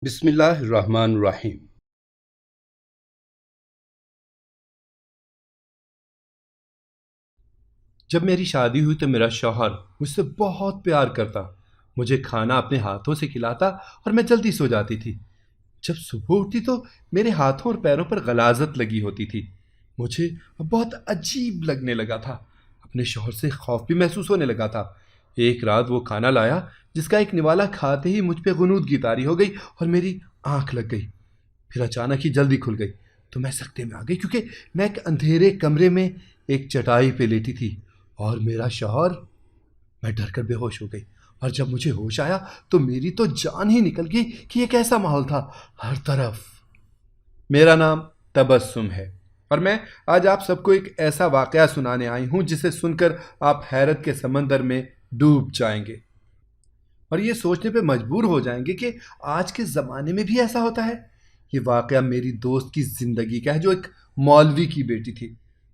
بسم اللہ الرحمن الرحیم۔ جب میری شادی ہوئی تو میرا شوہر مجھ سے بہت پیار کرتا، مجھے کھانا اپنے ہاتھوں سے کھلاتا اور میں جلدی سو جاتی تھی۔ جب صبح اٹھتی تو میرے ہاتھوں اور پیروں پر غلاظت لگی ہوتی تھی۔ مجھے اب بہت عجیب لگنے لگا تھا، اپنے شوہر سے خوف بھی محسوس ہونے لگا تھا۔ ایک رات وہ کھانا لایا جس کا ایک نوالا کھاتے ہی مجھ پہ غنودگی طاری ہو گئی اور میری آنکھ لگ گئی۔ پھر اچانک ہی جلدی کھل گئی تو میں سکتے میں آ گئی، کیونکہ میں ایک اندھیرے کمرے میں ایک چٹائی پہ لیٹی تھی اور میرا شوہر۔ میں ڈر کر بے ہوش ہو گئی، اور جب مجھے ہوش آیا تو میری تو جان ہی نکل گئی کہ یہ کیسا ماحول تھا ہر طرف۔ میرا نام تبسم ہے، اور میں آج آپ سب کو ایک ایسا واقعہ سنانے آئی ہوں جسے سن کر آپ حیرت کے سمندر میں ڈوب جائیں گے اور یہ سوچنے پہ مجبور ہو جائیں گے کہ آج کے زمانے میں بھی ایسا ہوتا ہے۔ یہ واقعہ میری دوست کی زندگی کا ہے جو ایک مولوی کی بیٹی تھی۔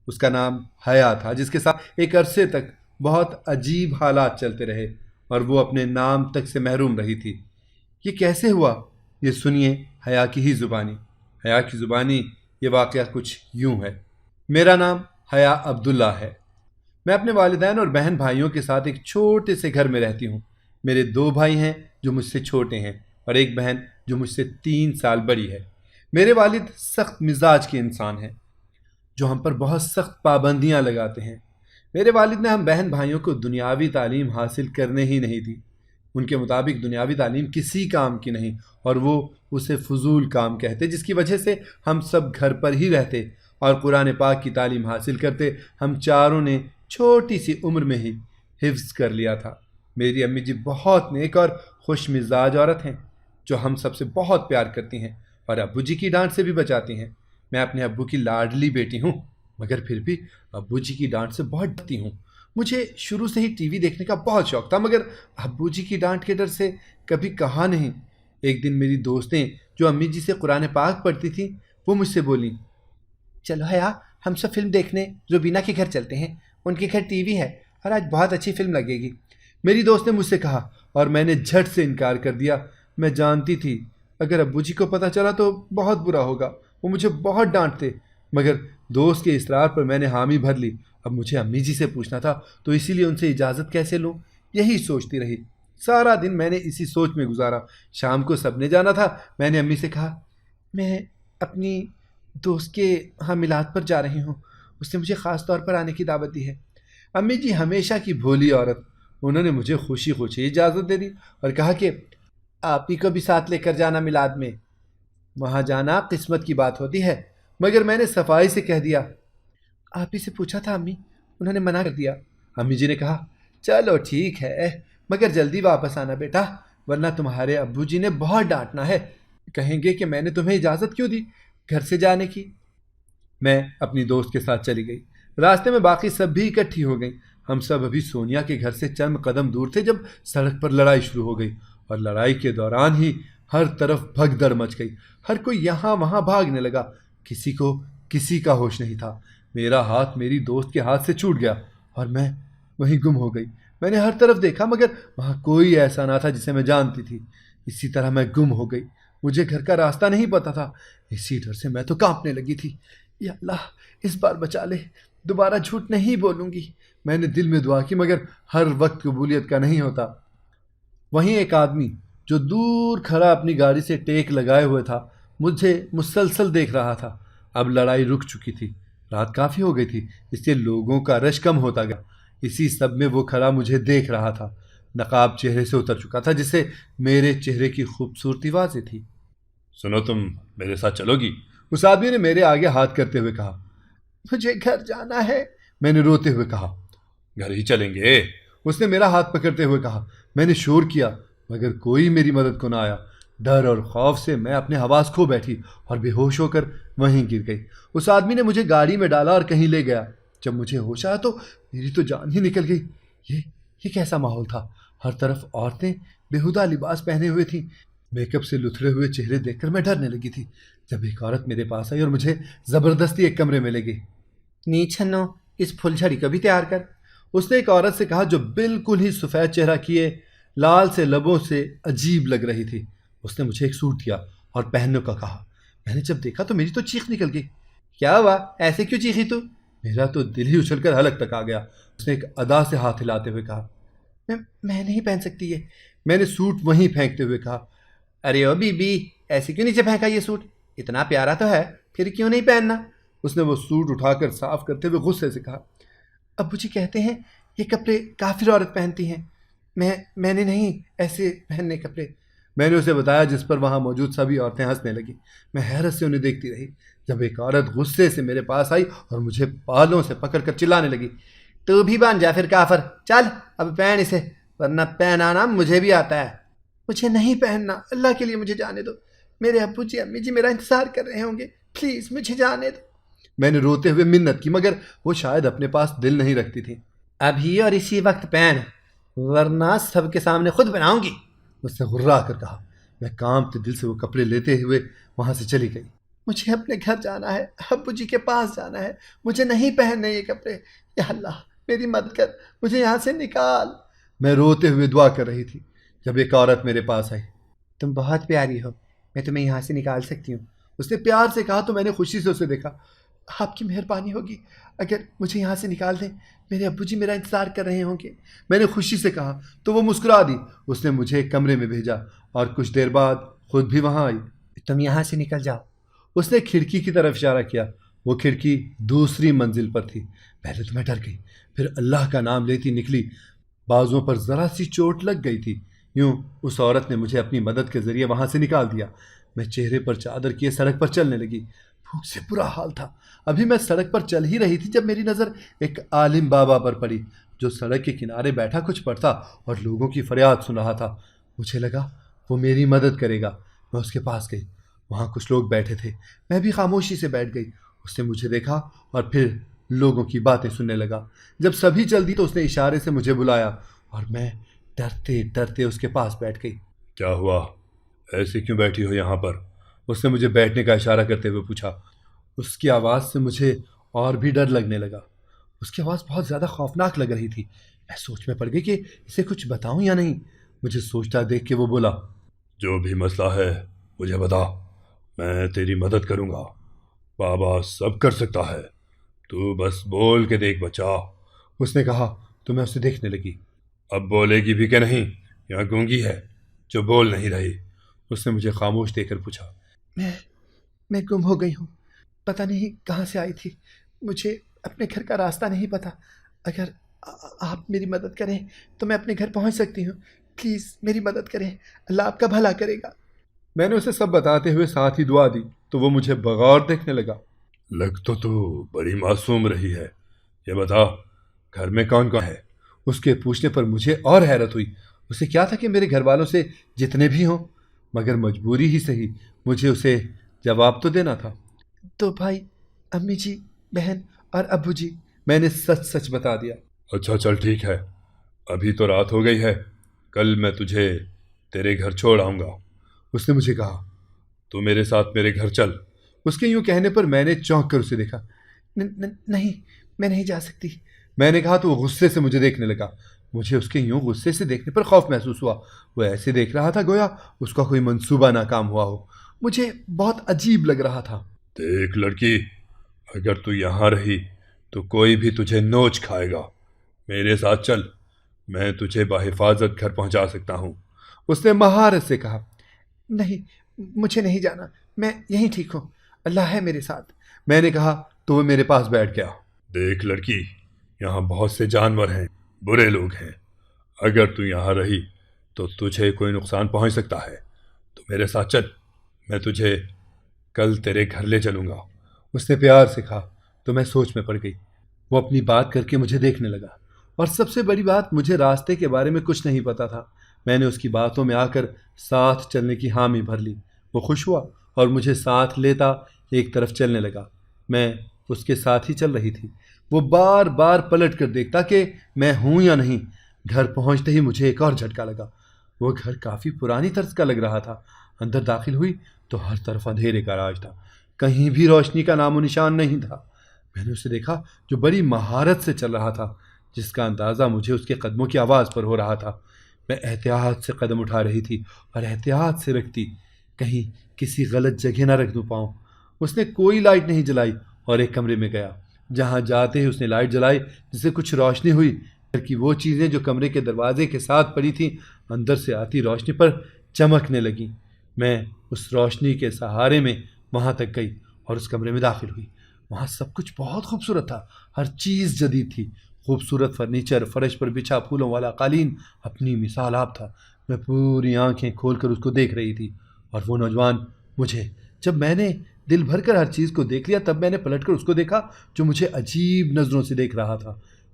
اس کا نام حیا تھا، جس کے ساتھ ایک عرصے تک بہت عجیب حالات چلتے رہے اور وہ اپنے نام تک سے محروم رہی تھی۔ یہ کیسے ہوا، یہ سنیے حیا کی ہی زبانی۔ حیا کی زبانی یہ واقعہ کچھ یوں ہے۔ میرا نام حیا عبداللہ ہے۔ میں اپنے والدین اور بہن بھائیوں کے ساتھ ایک چھوٹے سے گھر میں رہتی ہوں۔ میرے 2 بھائی ہیں جو مجھ سے چھوٹے ہیں اور ایک بہن جو مجھ سے 3 سال بڑی ہے۔ میرے والد سخت مزاج کے انسان ہیں جو ہم پر بہت سخت پابندیاں لگاتے ہیں۔ میرے والد نے ہم بہن بھائیوں کو دنیاوی تعلیم حاصل کرنے ہی نہیں دی۔ ان کے مطابق دنیاوی تعلیم کسی کام کی نہیں، اور وہ اسے فضول کام کہتے، جس کی وجہ سے ہم سب گھر پر ہی رہتے اور قرآن پاک کی تعلیم حاصل کرتے۔ ہم چاروں نے چھوٹی سی عمر میں ہی حفظ کر لیا تھا۔ میری امی جی بہت نیک اور خوش مزاج عورت ہیں جو ہم سب سے بہت پیار کرتی ہیں اور ابو جی کی ڈانٹ سے بھی بچاتی ہیں۔ میں اپنے ابو کی لاڈلی بیٹی ہوں، مگر پھر بھی ابو جی کی ڈانٹ سے بہت ڈرتی ہوں۔ مجھے شروع سے ہی ٹی وی دیکھنے کا بہت شوق تھا، مگر ابو جی کی ڈانٹ کے ڈر سے کبھی کہا نہیں۔ ایک دن میری دوستیں جو امی جی سے قرآن پاک پڑھتی تھیں وہ مجھ سے بولیں، چلو حیا ہم سب فلم دیکھنے روبینہ کے گھر چلتے ہیں، ان کے گھر ٹی وی ہے اور آج بہت اچھی فلم لگے گی۔ میری دوست نے مجھ سے کہا اور میں نے جھٹ سے انکار کر دیا۔ میں جانتی تھی اگر ابو جی کو پتہ چلا تو بہت برا ہوگا، وہ مجھے بہت ڈانٹتے، مگر دوست کے اصرار پر میں نے حامی بھر لی۔ اب مجھے امی جی سے پوچھنا تھا تو اسی لیے ان سے اجازت کیسے لوں، یہی سوچتی رہی۔ سارا دن میں نے اسی سوچ میں گزارا۔ شام کو سب نے جانا تھا، میں نے امی سے کہا میں اپنی دوست کے ہاں میلاد پر جا رہی ہوں، اس نے مجھے خاص طور پر آنے کی دعوت دی ہے۔ امی جی ہمیشہ کی بھولی عورت، انہوں نے مجھے خوشی خوشی اجازت دے دی اور کہا کہ آپ ہی کو بھی ساتھ لے کر جانا میلاد میں، وہاں جانا قسمت کی بات ہوتی ہے۔ مگر میں نے صفائی سے کہہ دیا آپ ہی سے پوچھا تھا امی، انہوں نے منع کر دیا۔ امی جی نے کہا چلو ٹھیک ہے، مگر جلدی واپس آنا بیٹا، ورنہ تمہارے ابو جی نے بہت ڈانٹنا ہے، کہیں گے کہ میں نے تمہیں اجازت کیوں دی گھر سے جانے کی۔ میں اپنی دوست کے ساتھ چلی گئی۔ راستے میں باقی سب بھی اکٹھی ہو گئیں۔ ہم سب ابھی سونیا کے گھر سے چند قدم دور تھے جب سڑک پر لڑائی شروع ہو گئی، اور لڑائی کے دوران ہی ہر طرف بھگدڑ مچ گئی۔ ہر کوئی یہاں وہاں بھاگنے لگا، کسی کو کسی کا ہوش نہیں تھا۔ میرا ہاتھ میری دوست کے ہاتھ سے چھوٹ گیا اور میں وہیں گم ہو گئی۔ میں نے ہر طرف دیکھا مگر وہاں کوئی ایسا نہ تھا جسے میں جانتی تھی۔ اسی طرح میں گم ہو گئی۔ مجھے گھر کا راستہ نہیں پتا تھا، اسی ڈر سے میں تو کانپنے لگی تھی۔ یا اللہ اس بار بچا لے، دوبارہ جھوٹ نہیں بولوں گی، میں نے دل میں دعا کی، مگر ہر وقت قبولیت کا نہیں ہوتا۔ وہیں ایک آدمی جو دور کھڑا اپنی گاڑی سے ٹیک لگائے ہوئے تھا مجھے مسلسل دیکھ رہا تھا۔ اب لڑائی رک چکی تھی، رات کافی ہو گئی تھی، اس لیے لوگوں کا رش کم ہوتا گیا۔ اسی سب میں وہ کھڑا مجھے دیکھ رہا تھا۔ نقاب چہرے سے اتر چکا تھا جس سے میرے چہرے کی خوبصورتی واضح تھی۔ سنو، تم میرے ساتھ چلو گی؟ اس آدمی نے میرے آگے ہاتھ کرتے ہوئے کہا مجھے گھر جانا ہے۔ میں نے روتے ہوئے کہا گھر ہی چلیں گے۔ اس نے میرا ہاتھ پکڑتے ہوئے کہا۔ میں نے شور کیا مگر کوئی میری مدد کو نہ آیا۔ ڈر اور خوف سے میں اپنے حواس کھو بیٹھی اور بے ہوش ہو کر وہیں گر گئی۔ اس آدمی نے مجھے گاڑی میں ڈالا اور کہیں لے گیا۔ جب مجھے ہوش آیا تو میری تو جان ہی نکل گئی۔ یہ کیسا ماحول تھا، ہر طرف عورتیں بےہودہ لباس پہنے ہوئے تھیں۔ میک اپ سے لتھڑے ہوئے چہرے دیکھ کر میں ڈرنے لگی تھی۔ جب ایک عورت میرے پاس آئی اور مجھے زبردستی ایک کمرے میں لے گئی۔ نیچھنو اس پھول جھڑی کو بھی تیار کر، اس نے ایک عورت سے کہا جو بالکل ہی سفید چہرہ کیے، لال سے لبوں سے عجیب لگ رہی تھی۔ اس نے مجھے ایک سوٹ دیا اور پہننے کا کہا۔ میں نے جب دیکھا تو میری تو چیخ نکل گئی۔ کیا ہوا، ایسے کیوں چیخی تو؟ میرا تو دل ہی اچھل کر حلق تک آ گیا۔ اس نے ایک ادا سے ہاتھ ہلاتے ہوئے کہا، میں نہیں پہن سکتی یہ۔ میں نے سوٹ وہیں پھینکتے ہوئے کہا، ارے او بی بی، ایسے کیوں نیچے پھینکا یہ سوٹ؟ اتنا پیارا تو ہے، پھر کیوں نہیں پہننا؟ اس نے وہ سوٹ اٹھا کر صاف کرتے ہوئے غصے سے کہا، ابو جی کہتے ہیں یہ کپڑے کافر عورت پہنتی ہیں، میں نے نہیں ایسے پہننے کپڑے۔ میں نے اسے بتایا، جس پر وہاں موجود سبھی عورتیں ہنسنے لگیں۔ میں حیرت سے انہیں دیکھتی رہی جب ایک عورت غصے سے میرے پاس آئی اور مجھے بالوں سے پکڑ کر چلانے لگی، تو بھی بن جا پھر کافر، چل اب پہن اسے، ورنہ پہنانا مجھے بھی آتا ہے۔ مجھے نہیں پہننا، اللہ کے لیے مجھے جانے دو، میرے ابو جی امی جی میرا انتظار کر رہے ہوں گے، پلیز مجھے جانے دو۔ میں نے روتے ہوئے منت کی، مگر وہ شاید اپنے پاس دل نہیں رکھتی تھی۔ ابھی اور اسی وقت پہن، ورنہ سب کے سامنے خود بناؤں گی، اس نے غرا کر کہا۔ میں کانپتے دل سے وہ کپڑے لیتے ہوئے وہاں سے چلی گئی۔ مجھے اپنے گھر جانا ہے، ابو جی کے پاس جانا ہے، مجھے نہیں پہننے یہ کپڑے، یا اللہ میری مدد کر، مجھے یہاں سے نکال۔ میں روتے ہوئے دعا کر رہی تھی جب ایک عورت میرے پاس آئی۔ تم بہت پیاری ہو، میں تمہیں یہاں سے نکال سکتی ہوں، اس نے پیار سے کہا۔ تو میں نے خوشی سے اسے دیکھا۔ آپ کی مہربانی ہوگی اگر مجھے یہاں سے نکال دیں، میرے ابو جی میرا انتظار کر رہے ہوں گے، میں نے خوشی سے کہا۔ تو وہ مسکرا دی۔ اس نے مجھے ایک کمرے میں بھیجا اور کچھ دیر بعد خود بھی وہاں آئی۔ تم یہاں سے نکل جاؤ، اس نے کھڑکی کی طرف اشارہ کیا۔ وہ کھڑکی دوسری منزل پر تھی۔ پہلے تو میں ڈر گئی، پھر اللہ کا نام لیتی نکلی۔ بازوؤں پر ذرا سی چوٹ لگ گئی تھی۔ یوں اس عورت نے مجھے اپنی مدد کے ذریعے وہاں سے نکال دیا۔ میں چہرے پر چادر کیے سڑک پر چلنے لگی۔ بھوک سے برا حال تھا۔ ابھی میں سڑک پر چل ہی رہی تھی جب میری نظر ایک عالم بابا پر پڑی، جو سڑک کے کنارے بیٹھا کچھ پڑھتا اور لوگوں کی فریاد سن رہا تھا۔ مجھے لگا وہ میری مدد کرے گا۔ میں اس کے پاس گئی۔ وہاں کچھ لوگ بیٹھے تھے، میں بھی خاموشی سے بیٹھ گئی۔ اس نے مجھے دیکھا اور پھر لوگوں کی باتیں سننے لگا۔ جب سبھی چل دی تو اس نے اشارے سے مجھے بلایا اور میں ڈرتے ڈرتے اس کے پاس بیٹھ گئی۔ کیا ہوا، ایسے کیوں بیٹھی ہو یہاں پر؟ اس نے مجھے بیٹھنے کا اشارہ کرتے ہوئے پوچھا۔ اس کی آواز سے مجھے اور بھی ڈر لگنے لگا۔ اس کی آواز بہت زیادہ خوفناک لگ رہی تھی۔ میں سوچ میں پڑ گئی کہ اسے کچھ بتاؤں یا نہیں۔ مجھے سوچتا دیکھ کے وہ بولا، جو بھی مسئلہ ہے مجھے بتا، میں تیری مدد کروں گا، بابا سب کر سکتا ہے، تو بس بول کے دیکھ بچا۔ اس نے کہا تو میں اسے دیکھنے لگی۔ اب بولے گی بھی کہ نہیں، یا گونگی ہے جو بول نہیں رہی؟ اس نے مجھے خاموش دیکھ کر پوچھا۔ میں گم ہو گئی ہوں، پتہ نہیں کہاں سے آئی تھی، مجھے اپنے گھر کا راستہ نہیں پتا۔ اگر آپ میری مدد کریں تو میں اپنے گھر پہنچ سکتی ہوں، پلیز میری مدد کریں، اللہ آپ کا بھلا کرے گا۔ میں نے اسے سب بتاتے ہوئے ساتھ ہی دعا دی تو وہ مجھے بغور دیکھنے لگا۔ لگ تو بڑی معصوم رہی ہے، یہ بتا گھر میں کون کون ہے؟ اس کے پوچھنے پر مجھے اور حیرت ہوئی۔ اسے کیا تھا کہ میرے گھر والوں سے جتنے بھی ہوں، مگر مجبوری ہی صحیح مجھے اسے جواب تو دینا تھا۔ دو بھائی، امی جی، بہن اور ابو جی، میں نے سچ سچ بتا دیا۔ اچھا چل ٹھیک ہے، ابھی تو رات ہو گئی ہے، کل میں تجھے تیرے گھر چھوڑ آؤں گا۔ اس نے مجھے کہا، تو میرے ساتھ میرے گھر چل۔ اس کے یوں کہنے پر میں نے چونک کر اسے دیکھا۔ نہیں، میں نہیں جا سکتی، میں نے کہا تو وہ غصے سے مجھے دیکھنے لگا۔ مجھے اس کے یوں غصے سے دیکھنے پر خوف محسوس ہوا۔ وہ ایسے دیکھ رہا تھا گویا اس کا کوئی منصوبہ ناکام ہوا ہو۔ مجھے بہت عجیب لگ رہا تھا۔ دیکھ لڑکی، اگر تو یہاں رہی تو کوئی بھی تجھے نوچ کھائے گا، میرے ساتھ چل، میں تجھے بحفاظت گھر پہنچا سکتا ہوں۔ اس نے مہارت سے کہا، نہیں، مجھے نہیں جانا، میں یہیں ٹھیک ہوں، اللہ ہے میرے ساتھ۔ میں نے کہا تو وہ میرے پاس بیٹھ گیا۔ دیکھ لڑکی، یہاں بہت سے جانور ہیں، برے لوگ ہیں، اگر تو یہاں رہی تو تجھے کوئی نقصان پہنچ سکتا ہے، تو میرے ساتھ چل، میں تجھے کل تیرے گھر لے چلوں گا۔ اس نے پیار سے کہا تو میں سوچ میں پڑ گئی۔ وہ اپنی بات کر کے مجھے دیکھنے لگا، اور سب سے بڑی بات، مجھے راستے کے بارے میں کچھ نہیں پتا تھا۔ میں نے اس کی باتوں میں آ کر ساتھ چلنے کی حامی بھر لی۔ وہ خوش ہوا اور مجھے ساتھ لیتا ایک طرف چلنے لگا۔ میں اس کے ساتھ ہی چل رہی تھی۔ وہ بار بار پلٹ کر دیکھتا کہ میں ہوں یا نہیں۔ گھر پہنچتے ہی مجھے ایک اور جھٹکا لگا۔ وہ گھر کافی پرانی طرز کا لگ رہا تھا۔ اندر داخل ہوئی تو ہر طرف اندھیرے کا راج تھا، کہیں بھی روشنی کا نام و نشان نہیں تھا۔ میں نے اسے دیکھا جو بڑی مہارت سے چل رہا تھا، جس کا اندازہ مجھے اس کے قدموں کی آواز پر ہو رہا تھا۔ میں احتیاط سے قدم اٹھا رہی تھی اور احتیاط سے رکھتی کہیں کسی غلط جگہ نہ رکھ دوں پاؤں۔ اس نے کوئی لائٹ نہیں جلائی اور ایک کمرے میں گیا۔ جہاں جاتے ہی اس نے لائٹ جلائی، جس سے کچھ روشنی ہوئی کہ وہ چیزیں جو کمرے کے دروازے کے ساتھ پڑی تھیں اندر سے آتی روشنی پر چمکنے لگیں۔ میں اس روشنی کے سہارے میں وہاں تک گئی اور اس کمرے میں داخل ہوئی۔ وہاں سب کچھ بہت خوبصورت تھا، ہر چیز جدید تھی۔ خوبصورت فرنیچر، فرش پر بچھا پھولوں والا قالین اپنی مثال آپ تھا۔ میں پوری آنکھیں کھول کر اس کو دیکھ رہی تھی، اور وہ نوجوان مجھے۔ جب میں نے دل بھر کر ہر چیز کو دیکھ لیا تب میں نے پلٹ کر اس کو دیکھا جو مجھے عجیب نظروں سے دیکھ رہا تھا۔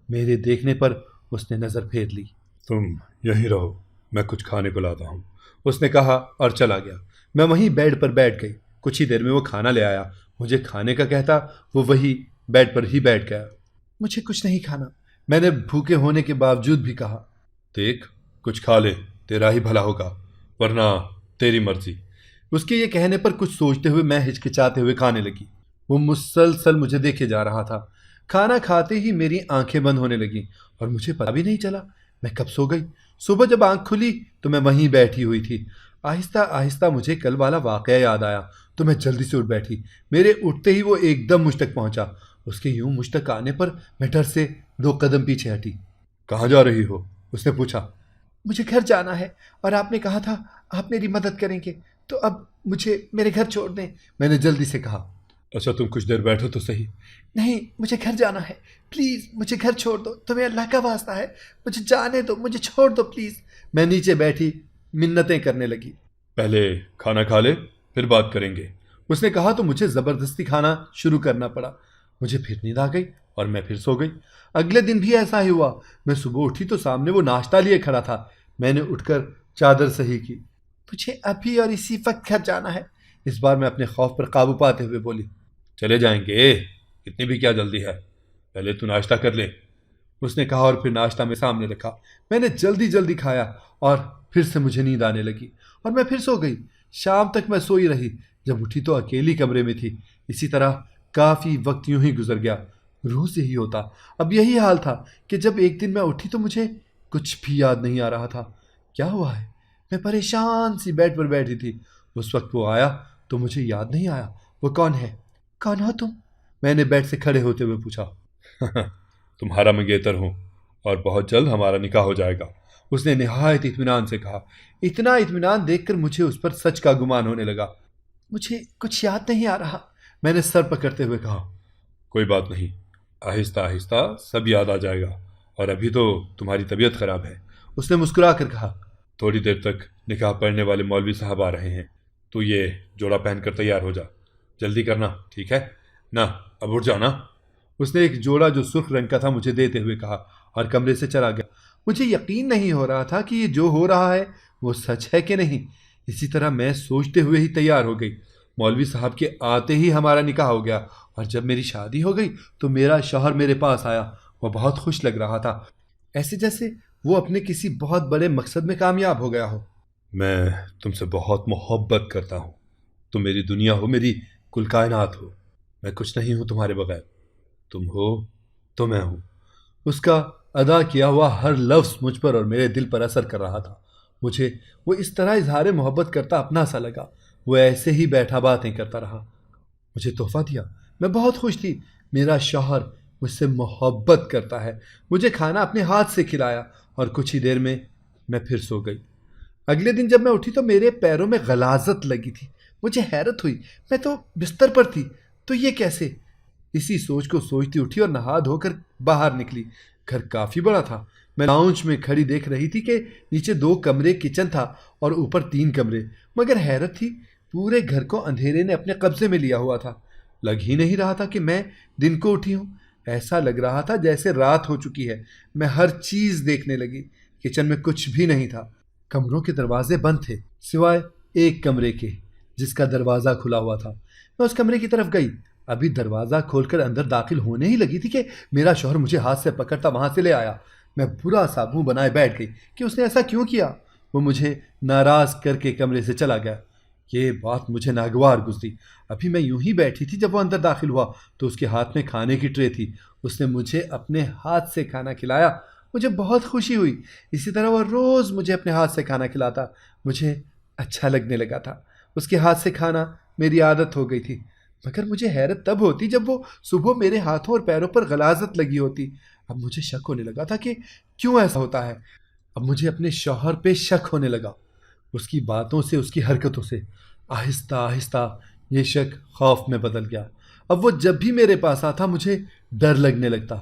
میرے دیکھنے پر اس نے نظر پھیر لی۔ تم یہیں رہو، میں کچھ کھانے کو لاتا ہوں، اس نے کہا اور چلا گیا۔ میں وہیں بیڈ پر بیٹھ گئی۔ کچھ ہی دیر میں وہ کھانا لے آیا۔ مجھے کھانے کا کہتا وہ وہی بیڈ پر ہی بیٹھ گیا۔ مجھے کچھ نہیں کھانا، میں نے بھوکے ہونے کے باوجود بھی کہا۔ دیکھ کچھ کھا لے، تیرا ہی بھلا ہوگا، ورنہ تیری مرضی۔ اس کے یہ کہنے پر کچھ سوچتے ہوئے میں ہچکچاتے ہوئے کھانے لگی۔ وہ مسلسل مجھے دیکھے جا رہا تھا۔ کھانا کھاتے ہی میری آنکھیں بند ہونے لگیں اور مجھے پتہ بھی نہیں چلا میں کب سو گئی۔ صبح جب آنکھ کھلی تو میں وہیں بیٹھی ہوئی تھی۔ آہستہ آہستہ مجھے کل والا واقعہ یاد آیا تو میں جلدی سے اٹھ بیٹھی۔ میرے اٹھتے ہی وہ ایک دم مجھ تک پہنچا۔ اس کے یوں مجھ تک آنے پر میں ڈر سے 2 قدم پیچھے ہٹی۔ کہاں جا رہی ہو؟ اس نے پوچھا۔ مجھے گھر جانا ہے اور آپ نے کہا تھا آپ میری مدد کریں گے، تو اب مجھے میرے گھر چھوڑ دیں، میں نے جلدی سے کہا۔ اچھا تم کچھ دیر بیٹھو تو صحیح۔ نہیں، مجھے گھر جانا ہے، پلیز مجھے گھر چھوڑ دو، تمہیں اللہ کا واسطہ ہے، مجھے جانے دو، مجھے چھوڑ دو پلیز۔ میں نیچے بیٹھی منتیں کرنے لگی۔ پہلے کھانا کھا لے، پھر بات کریں گے۔ اس نے کہا تو مجھے زبردستی کھانا شروع کرنا پڑا۔ مجھے پھر نیند آ گئی اور میں پھر سو گئی۔ اگلے دن بھی ایسا ہی ہوا۔ میں صبح اٹھی تو سامنے وہ ناشتہ لیے کھڑا تھا۔ میں نے اٹھ کر چادر صحیح کی۔ مجھے ابھی اور اسی وقت گھر جانا ہے، اس بار میں اپنے خوف پر قابو پاتے ہوئے بولی۔ چلے جائیں گے، اتنی بھی کیا جلدی ہے، پہلے تو ناشتہ کر لے۔ اس نے کہا اور پھر ناشتہ میں سامنے رکھا۔ میں نے جلدی جلدی کھایا اور پھر سے مجھے نیند آنے لگی اور میں پھر سو گئی۔ شام تک میں سوئی رہی۔ جب اٹھی تو اکیلی کمرے میں تھی۔ اسی طرح کافی وقت یوں ہی گزر گیا۔ روز یہی ہوتا۔ اب یہی حال تھا کہ جب ایک دن میں اٹھی تو مجھے کچھ بھی یاد نہیں آ رہا تھا۔ کیا ہوا ہے؟ میں پریشان سی بیڈ پر بیٹھی تھی۔ اس وقت وہ آیا تو مجھے یاد نہیں آیا وہ کون ہے۔ کون ہو تم؟ میں نے بیڈ سے کھڑے ہوتے ہوئے پوچھا۔ تمہارا منگیتر ہوں اور بہت جلد ہمارا نکاح ہو جائے گا، اس نے نہایت اطمینان سے کہا۔ اتنا اطمینان دیکھ کر مجھے اس پر سچ کا گمان ہونے لگا۔ مجھے کچھ یاد نہیں آ رہا، میں نے سر پکڑتے ہوئے کہا۔ کوئی بات نہیں، آہستہ آہستہ سب یاد آ جائے گا، اور ابھی تو تمہاری طبیعت خراب ہے۔ اس نے مسکرا کر کہا۔ تھوڑی دیر تک نکاح پڑھنے والے مولوی صاحب آ رہے ہیں، تو یہ جوڑا پہن کر تیار ہو جا، جلدی کرنا، ٹھیک ہے نا؟ اب اٹھ جانا۔ اس نے ایک جوڑا جو سرخ رنگ کا تھا مجھے دیتے ہوئے کہا اور کمرے سے چلا گیا۔ مجھے یقین نہیں ہو رہا تھا کہ یہ جو ہو رہا ہے وہ سچ ہے کہ نہیں۔ اسی طرح میں سوچتے ہوئے ہی تیار ہو گئی۔ مولوی صاحب کے آتے ہی ہمارا نکاح ہو گیا، اور جب میری شادی ہو گئی تو میرا شوہر میرے پاس آیا۔ وہ بہت خوش لگ رہا تھا، ایسے جیسے وہ اپنے کسی بہت بڑے مقصد میں کامیاب ہو گیا ہو۔ میں تم سے بہت محبت کرتا ہوں، تم میری دنیا ہو، میری کل کائنات ہو، میں کچھ نہیں ہوں تمہارے بغیر، تم ہو تو میں ہوں۔ اس کا ادا کیا ہوا ہر لفظ مجھ پر اور میرے دل پر اثر کر رہا تھا۔ مجھے وہ اس طرح اظہار محبت کرتا اپنا سا لگا۔ وہ ایسے ہی بیٹھا باتیں کرتا رہا۔ مجھے تحفہ دیا، میں بہت خوش تھی۔ میرا شوہر مجھ سے محبت کرتا ہے۔ مجھے کھانا اپنے ہاتھ سے کھلایا اور کچھ ہی دیر میں پھر سو گئی۔ اگلے دن جب میں اٹھی تو میرے پیروں میں غلاظت لگی تھی۔ مجھے حیرت ہوئی، میں تو بستر پر تھی، تو یہ کیسے؟ اسی سوچ کو سوچتی اٹھی اور نہا دھو کر باہر نکلی۔ گھر کافی بڑا تھا۔ میں لاؤنج میں کھڑی دیکھ رہی تھی کہ نیچے 2 کمرے کچن تھا اور اوپر 3 کمرے، مگر حیرت تھی پورے گھر کو اندھیرے نے اپنے قبضے میں لیا ہوا تھا۔ لگ ہی نہیں رہا تھا کہ میں دن کو اٹھی ہوں، ایسا لگ رہا تھا جیسے رات ہو چکی ہے۔ میں ہر چیز دیکھنے لگی۔ کچن میں کچھ بھی نہیں تھا، کمروں کے دروازے بند تھے سوائے ایک کمرے کے جس کا دروازہ کھلا ہوا تھا۔ میں اس کمرے کی طرف گئی۔ ابھی دروازہ کھول کر اندر داخل ہونے ہی لگی تھی کہ میرا شوہر مجھے ہاتھ سے پکڑتا وہاں سے لے آیا۔ میں برا سا منہ بنائے بیٹھ گئی کہ اس نے ایسا کیوں کیا۔ وہ مجھے ناراض کر کے کمرے سے چلا گیا۔ یہ بات مجھے ناگوار گزری۔ ابھی میں یوں ہی بیٹھی تھی جب وہ اندر داخل ہوا تو اس کے ہاتھ میں کھانے کی ٹرے تھی۔ اس نے مجھے اپنے ہاتھ سے کھانا کھلایا مجھے بہت خوشی ہوئی۔ اسی طرح وہ روز مجھے اپنے ہاتھ سے کھانا کھلاتا، مجھے اچھا لگنے لگا تھا۔ اس کے ہاتھ سے کھانا میری عادت ہو گئی تھی، مگر مجھے حیرت تب ہوتی جب وہ صبح میرے ہاتھوں اور پیروں پر غلاظت لگی ہوتی۔ اب مجھے شک ہونے لگا تھا کہ کیوں ایسا ہوتا ہے۔ اب مجھے اپنے شوہر پہ شک ہونے لگا، اس کی باتوں سے، اس کی حرکتوں سے۔ آہستہ آہستہ یہ شک خوف میں بدل گیا۔ اب وہ جب بھی میرے پاس آتا مجھے ڈر لگنے لگتا۔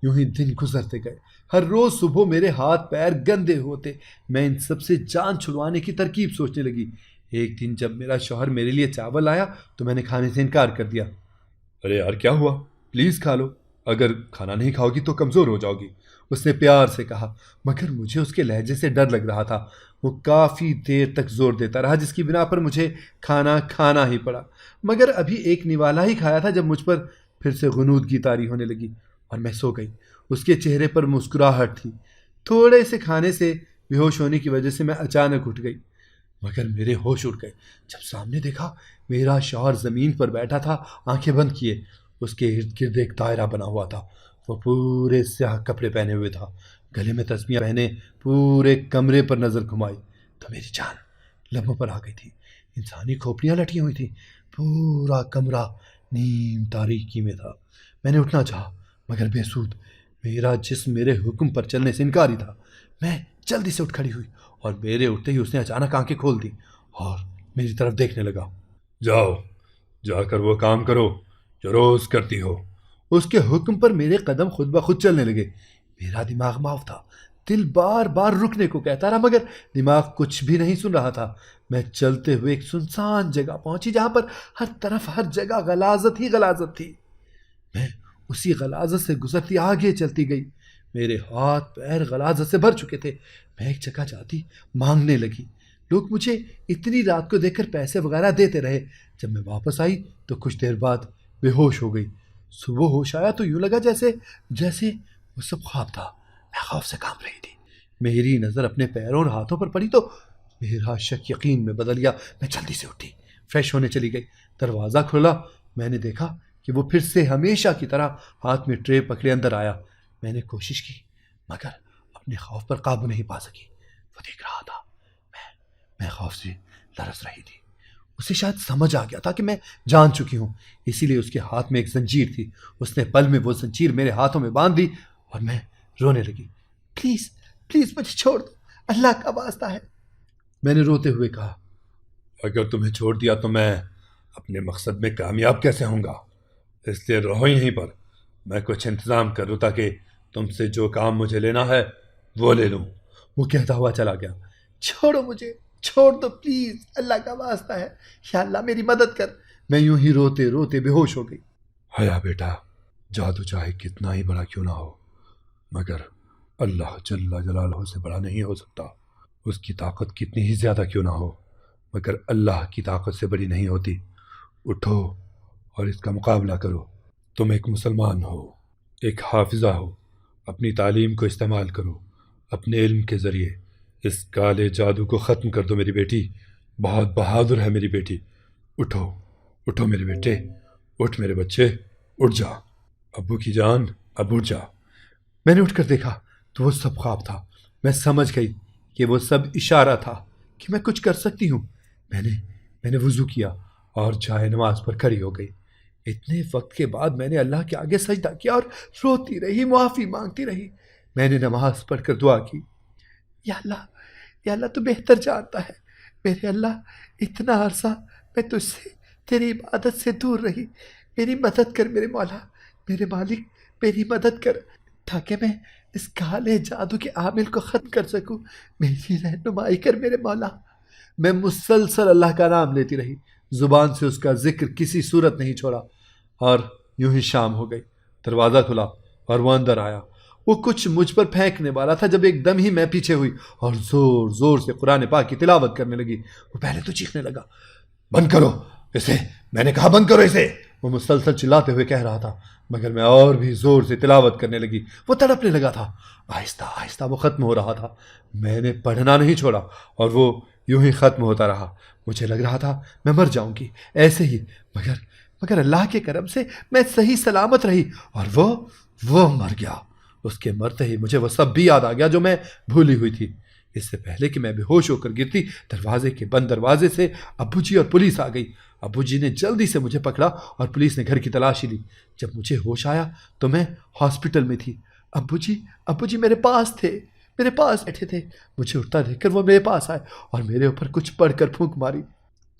یوں ہی دن گزرتے گئے، ہر روز صبح میرے ہاتھ پیر گندے ہوتے، میں ان سب سے جان چھڑوانے کی ترکیب سوچنے لگی۔ ایک دن جب میرا شوہر میرے لیے چاول لایا تو میں نے کھانے سے انکار کر دیا۔ ارے یار کیا ہوا؟ پلیز کھا لو، اگر کھانا نہیں کھاؤ گی تو کمزور ہو جاؤ گی، اس نے پیار سے کہا، مگر مجھے اس کے لہجے سے ڈر لگ رہا تھا۔ وہ کافی دیر تک زور دیتا رہا، جس کی بنا پر مجھے کھانا کھانا ہی پڑا، مگر ابھی ایک نوالا ہی کھایا تھا جب مجھ پر پھر سے غنودگی طاری ہونے لگی اور میں سو گئی۔ اس کے چہرے پر مسکراہٹ تھی۔ تھوڑے سے کھانے سے بے ہوش ہونے کی وجہ سے میں اچانک اٹھ گئی، مگر میرے ہوش اڑ گئے جب سامنے دیکھا میرا شوہر زمین پر بیٹھا تھا، آنکھیں بند کیے۔ اس کے ارد گرد ایک دائرہ بنا ہوا تھا۔ وہ پورے سیاہ کپڑے پہنے ہوئے تھا، گلے میں تسمیاں پہنے پورے کمرے پر نظر گھمائی تو میری جان لبوں پر آ گئی تھی۔ انسانی کھوپڑیاں لٹکی ہوئی تھیں، پورا کمرہ نیم تاریکی میں تھا۔ میں نے اٹھنا چاہا مگر بے سود، میرا جسم میرے حکم پر چلنے سے انکاری تھا۔ میں جلدی سے اٹھ کھڑی ہوئی اور میرے اٹھتے ہی اس نے اچانک آنکھیں کھول دی اور میری طرف دیکھنے لگا۔ جاؤ، جا کر وہ کام کرو جو روز کرتی ہو۔ اس کے حکم پر میرے قدم خود بخود چلنے لگے۔ میرا دماغ معاف تھا، دل بار بار رکنے کو کہتا رہا مگر دماغ کچھ بھی نہیں سن رہا تھا۔ میں چلتے ہوئے ایک سنسان جگہ پہنچی جہاں پر ہر جگہ غلاظت ہی غلاظت تھی۔ میں اسی غلاظت سے گزرتی آگے چلتی گئی۔ میرے ہاتھ پیر غلاظت سے بھر چکے تھے۔ میں ایک جگہ جاتی، مانگنے لگی۔ لوگ مجھے اتنی رات کو دیکھ کر پیسے وغیرہ دیتے رہے۔ جب میں واپس آئی تو کچھ دیر بعد بے ہوش ہو گئی۔ صبح ہوش آیا تو یوں لگا جیسے وہ سب خواب تھا۔ میں خوف سے کانپ رہی تھی۔ میری نظر اپنے پیروں اور ہاتھوں پر پڑی تو میرا شک یقین میں بدل گیا۔ میں جلدی سے اٹھی، فریش ہونے چلی گئی۔ دروازہ کھلا، میں نے دیکھا کہ وہ پھر سے ہمیشہ کی طرح ہاتھ میں ٹرے پکڑے اندر آیا۔ میں نے کوشش کی مگر اپنے خوف پر قابو نہیں پا سکی۔ وہ دیکھ رہا تھا، میں خوف سے لرز رہی تھی۔ اسے شاید سمجھ آ گیا تھا کہ میں جان چکی ہوں، اسی لیے اس کے ہاتھ میں ایک زنجیر تھی۔ اس نے پل میں وہ زنجیر میرے ہاتھوں میں باندھ دی اور میں رونے لگی۔ پلیز پلیز مجھے چھوڑ دو، اللہ کا واسطہ ہے، میں نے روتے ہوئے کہا۔ اگر تمہیں چھوڑ دیا تو میں اپنے مقصد میں کامیاب کیسے ہوں گا؟ اس لیے رہو یہیں پر، میں کچھ انتظام کر لوں تاکہ تم سے جو کام مجھے لینا ہے وہ لے لوں۔ وہ کہتا ہوا چلا گیا۔ چھوڑو مجھے، چھوڑ دو پلیز، اللہ کا واسطہ ہے، یا اللہ میری مدد کر۔ میں یوں ہی روتے روتے بے ہوش ہو گئی۔ حیا بیٹا، جادو چاہے کتنا ہی بڑا کیوں نہ ہو مگر اللہ جل جلالہ سے بڑا نہیں ہو سکتا۔ اس کی طاقت کتنی ہی زیادہ کیوں نہ ہو مگر اللہ کی طاقت سے بڑی نہیں ہوتی۔ اٹھو اور اس کا مقابلہ کرو۔ تم ایک مسلمان ہو، ایک حافظہ ہو، اپنی تعلیم کو استعمال کرو، اپنے علم کے ذریعے اس کالے جادو کو ختم کر دو میری بیٹی۔ بہت بہادر ہے میری بیٹی۔ اٹھو اٹھو میرے بیٹے، اٹھ میرے بچے، اٹھ جا، ابو کی جان اب اٹھ جا۔ میں نے اٹھ کر دیکھا تو وہ سب خواب تھا۔ میں سمجھ گئی کہ وہ سب اشارہ تھا کہ میں کچھ کر سکتی ہوں۔ میں نے وضو کیا اور جائے نماز پر کھڑی ہو گئی۔ اتنے وقت کے بعد میں نے اللہ کے آگے سجدہ کیا اور روتی رہی، معافی مانگتی رہی۔ میں نے نماز پڑھ کر دعا کی، یا اللہ تو بہتر جانتا ہے، میرے اللہ اتنا عرصہ میں تجھ سے، تیری عبادت سے دور رہی، میری مدد کر میرے مولا، میرے مالک، میری مدد کر تاکہ میں اس کالے جادو کے عامل کو ختم کر سکوں، میری رہنمائی کر میرے مولا۔ میں مسلسل اللہ کا نام لیتی رہی، زبان سے اس کا ذکر کسی صورت نہیں چھوڑا، اور یوں ہی شام ہو گئی۔ دروازہ کھلا اور وہ اندر آیا۔ وہ کچھ مجھ پر پھینکنے والا تھا جب ایک دم ہی میں پیچھے ہوئی اور زور زور سے قرآن پاک کی تلاوت کرنے لگی۔ وہ پہلے تو چیخنے لگا، بند کرو اسے، میں نے کہا بند کرو اسے۔ وہ مسلسل چلاتے ہوئے کہہ رہا تھا مگر میں اور بھی زور سے تلاوت کرنے لگی۔ وہ تڑپنے لگا تھا، آہستہ آہستہ وہ ختم ہو رہا تھا۔ میں نے پڑھنا نہیں چھوڑا اور وہ یوں ہی ختم ہوتا رہا۔ مجھے لگ رہا تھا میں مر جاؤں گی ایسے ہی، مگر اللہ کے کرم سے میں صحیح سلامت رہی اور وہ مر گیا۔ اس کے مرتے ہی مجھے وہ سب بھی یاد آ گیا جو میں بھولی ہوئی تھی۔ اس سے پہلے کہ میں بے ہوش ہو کر گرتی، دروازے کے بند دروازے سے ابو جی اور پولیس آ گئی۔ ابو جی نے جلدی سے مجھے پکڑا اور پولیس نے گھر کی تلاشی لی۔ جب مجھے ہوش آیا تو میں ہاسپٹل میں تھی۔ ابو جی میرے پاس تھے، میرے پاس بیٹھے تھے۔ مجھے اٹھتا دیکھ کر وہ میرے پاس آئے اور میرے اوپر کچھ پڑھ کر پھونک ماری۔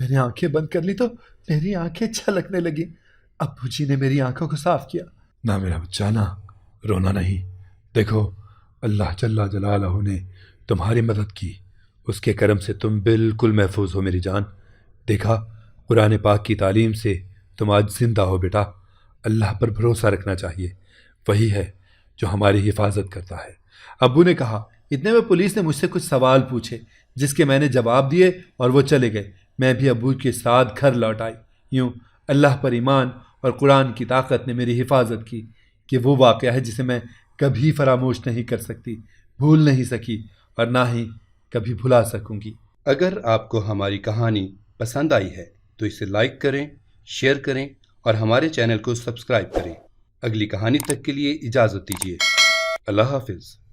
میں نے آنکھیں بند کر لی تو میری آنکھیں چھلکنے لگیں۔ ابو جی نے میری آنکھوں کو صاف کیا۔ نہ میرا بچہ، نہ رونا نہیں۔ دیکھو، اللہ جل جلالہ نے تمہاری مدد کی، اس کے کرم سے تم بالکل محفوظ ہو میری جان۔ دیکھا، قرآن پاک کی تعلیم سے تم آج زندہ ہو بیٹا۔ اللہ پر بھروسہ رکھنا چاہیے، وہی ہے جو ہماری حفاظت کرتا ہے۔ ابو نے کہا۔ اتنے میں پولیس نے مجھ سے کچھ سوال پوچھے جس کے میں نے جواب دیے اور وہ چلے گئے۔ میں بھی ابو کے ساتھ گھر لوٹ آئی۔ یوں اللہ پر ایمان اور قرآن کی طاقت نے میری حفاظت کی کہ وہ واقعہ ہے جسے میں کبھی فراموش نہیں کر سکتی، بھول نہیں سکی اور نہ ہی کبھی بھلا سکوں گی۔ اگر آپ کو ہماری کہانی پسند آئی ہے تو اسے لائک کریں، شیئر کریں اور ہمارے چینل کو سبسکرائب کریں۔ اگلی کہانی تک کے لیے اجازت دیجیے۔ اللہ حافظ۔